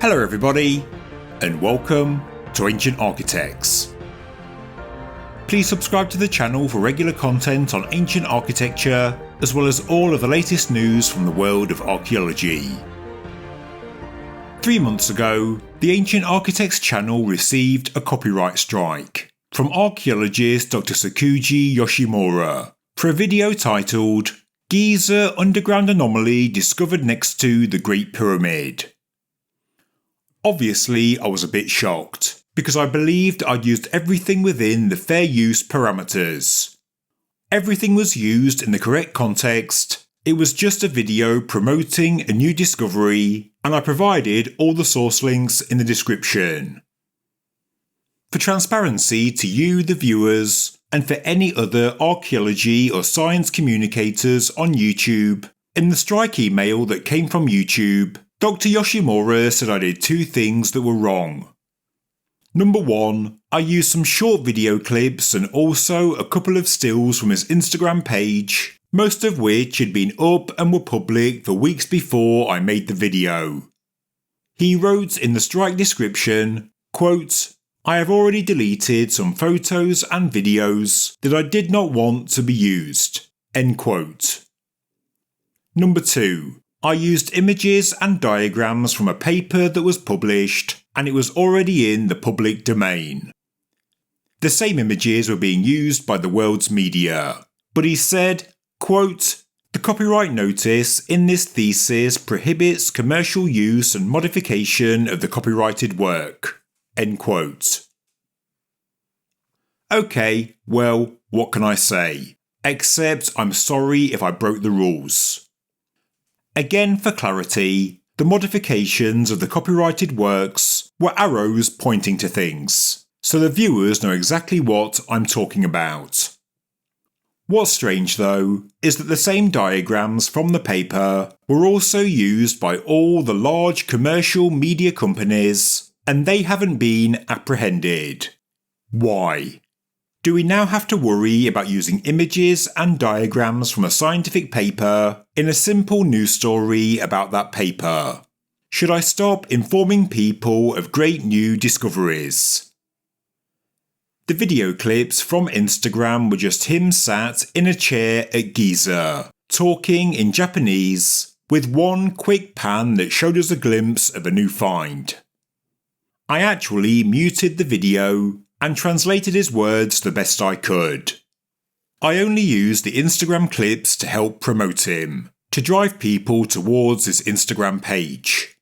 Hello everybody, and welcome to Ancient Architects. Please subscribe to the channel for regular content on ancient architecture, as well as all of the latest news from the world of archaeology. 3 months ago, the Ancient Architects channel received a copyright strike from archaeologist Dr. Sakuji Yoshimura for a video titled Giza Underground Anomaly Discovered Next to the Great Pyramid. Obviously, I was a bit shocked, because I believed I'd used everything within the fair use parameters. Everything was used in the correct context, it was just a video promoting a new discovery, and I provided all the source links in the description. For transparency to you, the viewers, and for any other archaeology or science communicators on YouTube, in the strike email that came from YouTube, Dr. Yoshimura said I did 2 things that were wrong. Number 1, I used some short video clips and also a couple of stills from his Instagram page, most of which had been up and were public for weeks before I made the video. He wrote in the strike description, quote, "I have already deleted some photos and videos that I did not want to be used." End quote. Number 2, I used images and diagrams from a paper that was published and it was already in the public domain. The same images were being used by the world's media, but he said, quote, "The copyright notice in this thesis prohibits commercial use and modification of the copyrighted work." End quote. Okay, well, what can I say? Except I'm sorry if I broke the rules. Again, for clarity, the modifications of the copyrighted works were arrows pointing to things, so the viewers know exactly what I'm talking about. What's strange though, is that the same diagrams from the paper were also used by all the large commercial media companies, and they haven't been apprehended. Why? Do we now have to worry about using images and diagrams from a scientific paper in a simple news story about that paper? Should I stop informing people of great new discoveries? The video clips from Instagram were just him sat in a chair at Giza, talking in Japanese, with one quick pan that showed us a glimpse of a new find. I actually muted the video and translated his words the best I could. I only used the Instagram clips to help promote him, to drive people towards his Instagram page.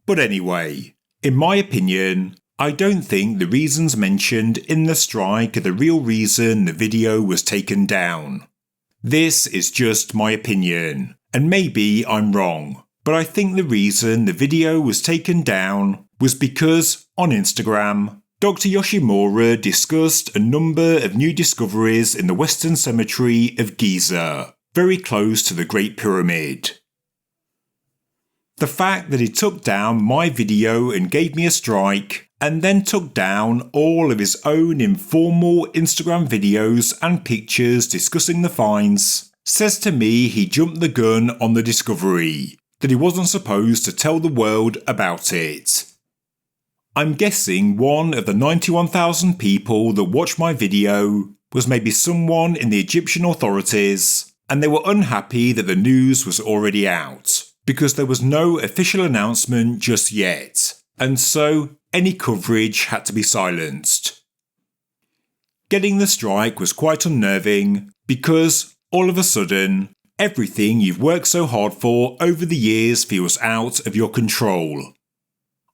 But anyway, in my opinion, I don't think the reasons mentioned in the strike are the real reason the video was taken down. This is just my opinion, and maybe I'm wrong, but I think the reason the video was taken down was because, on Instagram, Dr. Yoshimura discussed a number of new discoveries in the Western Cemetery of Giza, very close to the Great Pyramid. The fact that he took down my video and gave me a strike, and then took down all of his own informal Instagram videos and pictures discussing the finds, says to me he jumped the gun on the discovery, that he wasn't supposed to tell the world about it. I'm guessing one of the 91,000 people that watched my video was maybe someone in the Egyptian authorities, and they were unhappy that the news was already out, because there was no official announcement just yet, and so any coverage had to be silenced. Getting the strike was quite unnerving, because all of a sudden, everything you've worked so hard for over the years feels out of your control.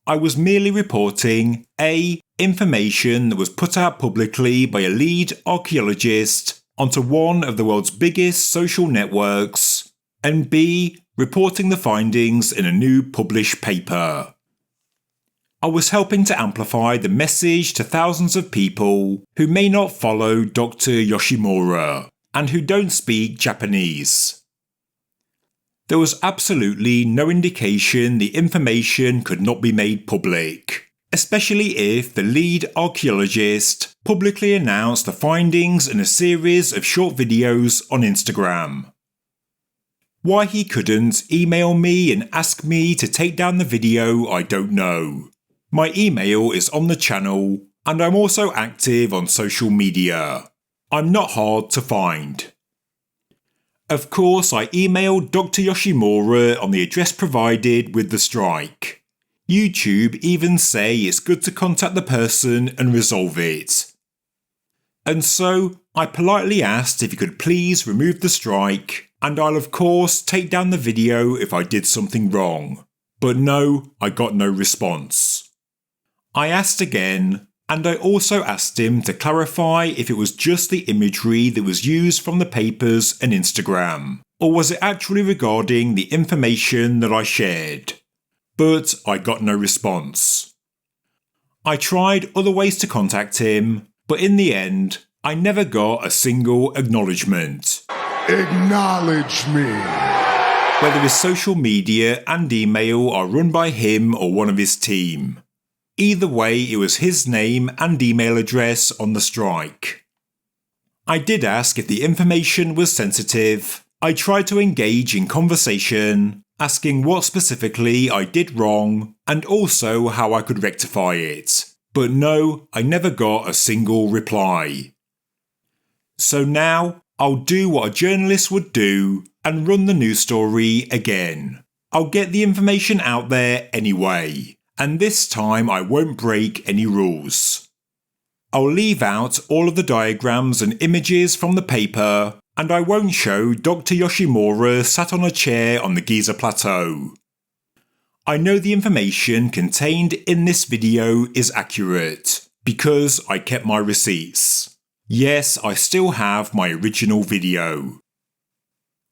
I was merely reporting A. information that was put out publicly by a lead archaeologist onto one of the world's biggest social networks, and B. reporting the findings in a new published paper. I was helping to amplify the message to thousands of people who may not follow Dr. Yoshimura and who don't speak Japanese. There was absolutely no indication the information could not be made public, especially if the lead archaeologist publicly announced the findings in a series of short videos on Instagram. Why he couldn't email me and ask me to take down the video, I don't know. My email is on the channel, and I'm also active on social media. I'm not hard to find. Of course, I emailed Dr. Yoshimura on the address provided with the strike. YouTube even say it's good to contact the person and resolve it. And so, I politely asked if he could please remove the strike, and I'll of course take down the video if I did something wrong. But no, I got no response. I asked again, and I also asked him to clarify if it was just the imagery that was used from the papers and Instagram, or was it actually regarding the information that I shared. But I got no response. I tried other ways to contact him, but in the end, I never got a single acknowledgement. Acknowledge me. Whether his social media and email are run by him or one of his team. Either way, it was his name and email address on the strike. I did ask if the information was sensitive. I tried to engage in conversation, asking what specifically I did wrong and also how I could rectify it. But no, I never got a single reply. So now, I'll do what a journalist would do and run the news story again. I'll get the information out there anyway. And this time I won't break any rules. I'll leave out all of the diagrams and images from the paper, and I won't show Dr. Yoshimura sat on a chair on the Giza plateau. I know the information contained in this video is accurate, because I kept my receipts. Yes, I still have my original video.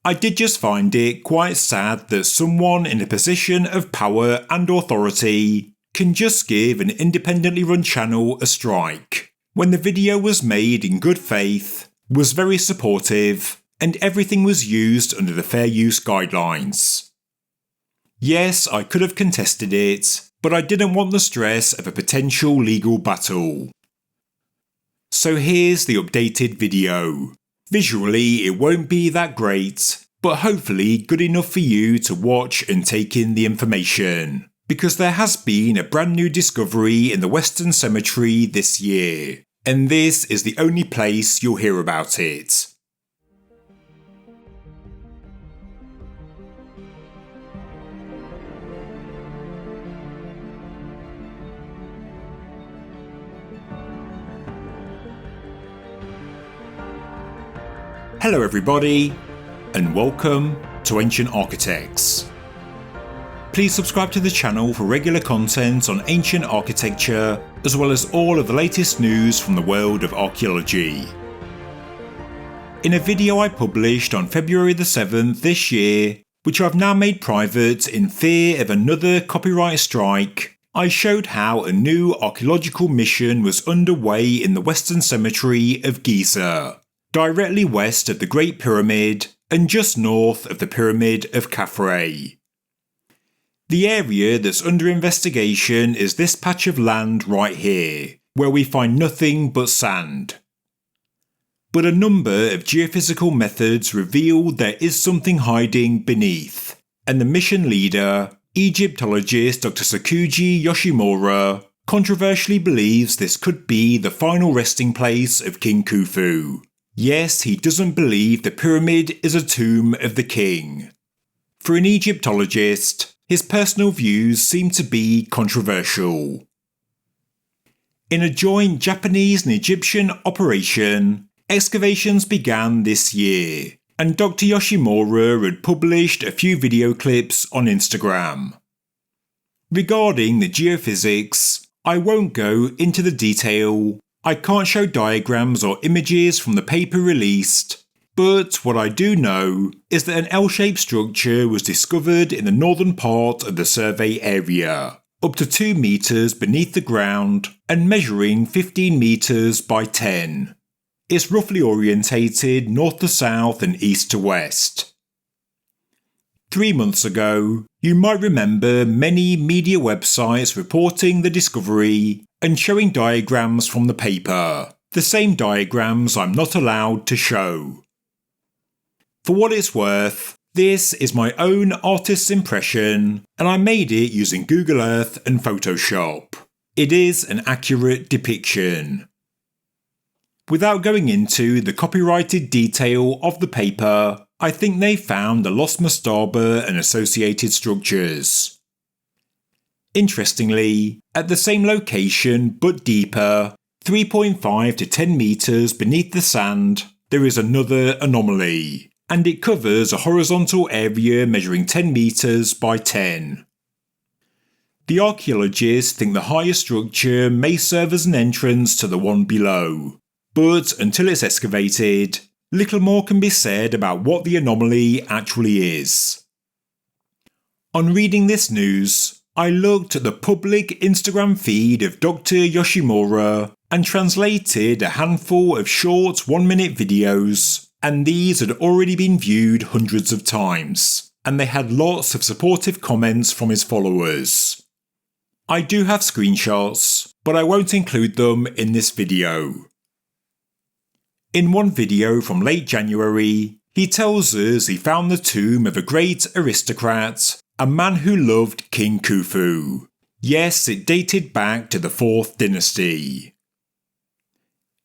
I did just find it quite sad that someone in a position of power and authority can just give an independently run channel a strike, when the video was made in good faith, was very supportive, and everything was used under the fair use guidelines. Yes, I could have contested it, but I didn't want the stress of a potential legal battle. So here's the updated video. Visually, it won't be that great, but hopefully good enough for you to watch and take in the information, because there has been a brand new discovery in the Western Cemetery this year, and this is the only place you'll hear about it. Hello everybody, and welcome to Ancient Architects. Please subscribe to the channel for regular content on ancient architecture, as well as all of the latest news from the world of archaeology. In a video I published on February the 7th this year, which I've now made private in fear of another copyright strike, I showed how a new archaeological mission was underway in the Western Cemetery of Giza, directly west of the Great Pyramid and just north of the Pyramid of Khafre. The area that's under investigation is this patch of land right here, where we find nothing but sand. But a number of geophysical methods reveal there is something hiding beneath, and the mission leader, Egyptologist Dr. Sakuji Yoshimura, controversially believes this could be the final resting place of King Khufu. Yes, he doesn't believe the pyramid is a tomb of the king. For an Egyptologist, his personal views seem to be controversial. In a joint Japanese and Egyptian operation, excavations began this year, and Dr. Yoshimura had published a few video clips on Instagram. Regarding the geophysics, I won't go into the detail. I can't show diagrams or images from the paper released, but what I do know is that an L-shaped structure was discovered in the northern part of the survey area, up to 2 metres beneath the ground and measuring 15 metres by 10. It's roughly orientated north to south and east to west. 3 months ago, you might remember many media websites reporting the discovery and showing diagrams from the paper, the same diagrams I'm not allowed to show. For what it's worth, This is my own artist's impression, and I made it using Google Earth and Photoshop. It is an accurate depiction. Without going into the copyrighted detail of the paper, I think they found the lost mastaba and associated structures. Interestingly, at the same location but deeper, 3.5 to 10 metres beneath the sand, there is another anomaly, and it covers a horizontal area measuring 10 metres by 10. The archaeologists think the higher structure may serve as an entrance to the one below, but until it's excavated, little more can be said about what the anomaly actually is. On reading this news, I looked at the public Instagram feed of Dr. Yoshimura and translated a handful of short 1-minute videos, and these had already been viewed hundreds of times, and they had lots of supportive comments from his followers. I do have screenshots, but I won't include them in this video. In one video from late January, he tells us he found the tomb of a great aristocrat, a man who loved King Khufu. Yes, it dated back to the 4th dynasty.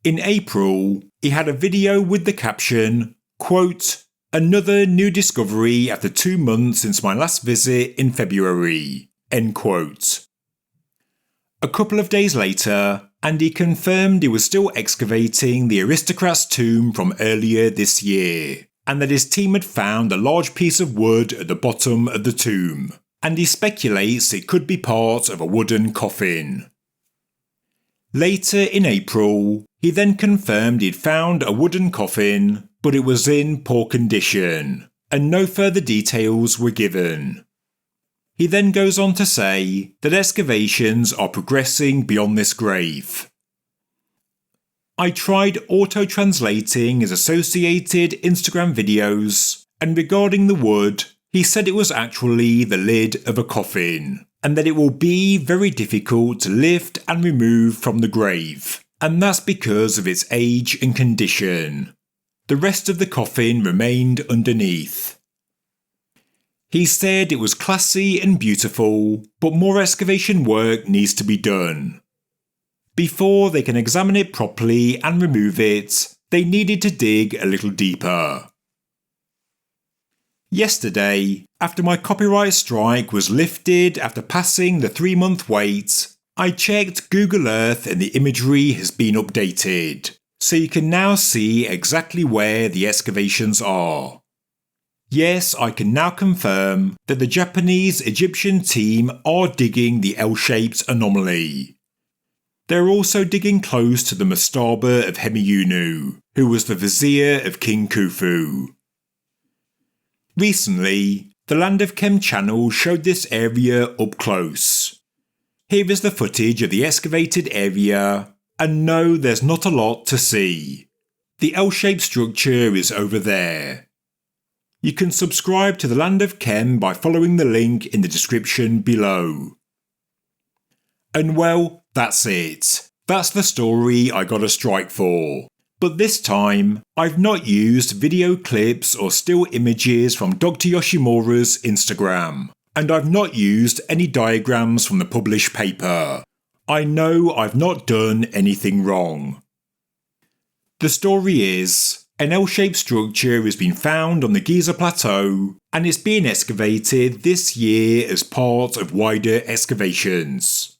In April, he had a video with the caption, quote, "Another new discovery after 2 months since my last visit in February," end quote. A couple of days later, and he confirmed he was still excavating the aristocrat's tomb from earlier this year, and that his team had found a large piece of wood at the bottom of the tomb, and he speculates it could be part of a wooden coffin. Later in April, he then confirmed he'd found a wooden coffin, but it was in poor condition, and no further details were given. He then goes on to say that excavations are progressing beyond this grave. I tried auto-translating his associated Instagram videos, and regarding the wood, he said it was actually the lid of a coffin, and that it will be very difficult to lift and remove from the grave, and that's because of its age and condition. The rest of the coffin remained underneath. He said it was classy and beautiful, but more excavation work needs to be done. Before they can examine it properly and remove it, they needed to dig a little deeper. Yesterday, after my copyright strike was lifted after passing the 3-month wait, I checked Google Earth and the imagery has been updated, so you can now see exactly where the excavations are. Yes, I can now confirm that the Japanese Egyptian team are digging the L-shaped anomaly. They're also digging close to the mastaba of Hemiunu, who was the vizier of King Khufu. Recently, the Land of Chem channel showed this area up close. Here is the footage of the excavated area, and no, there's not a lot to see. The L-shaped structure is over there. You can subscribe to the Land of Chem by following the link in the description below. And well, that's it. That's the story I got a strike for. But this time, I've not used video clips or still images from Dr. Yoshimura's Instagram, and I've not used any diagrams from the published paper. I know I've not done anything wrong. The story is, an L-shaped structure has been found on the Giza plateau, and it's being excavated this year as part of wider excavations.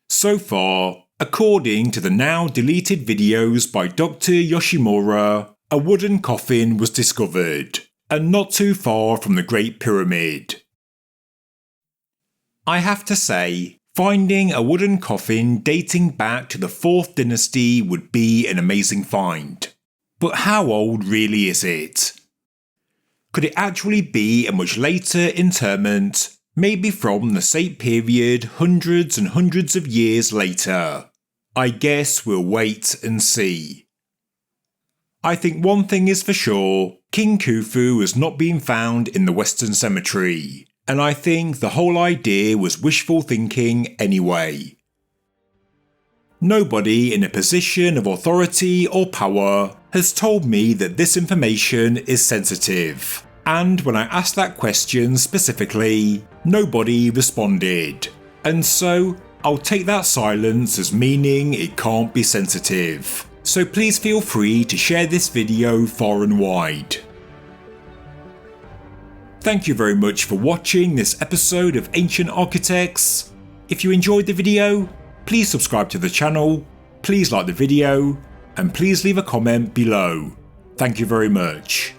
So far, according to the now deleted videos by Dr. Yoshimura, a wooden coffin was discovered, and not too far from the Great Pyramid. I have to say, finding a wooden coffin dating back to the 4th dynasty would be an amazing find. But how old really is it? Could it actually be a much later interment? Maybe from the same period hundreds and hundreds of years later. I guess we'll wait and see. I think one thing is for sure, King Khufu has not been found in the Western Cemetery, and I think the whole idea was wishful thinking anyway. Nobody in a position of authority or power has told me that this information is sensitive. And when I asked that question specifically, nobody responded. And so I'll take that silence as meaning it can't be sensitive. So please feel free to share this video far and wide. Thank you very much for watching this episode of Ancient Architects. If you enjoyed the video, please subscribe to the channel, please like the video, and please leave a comment below. Thank you very much.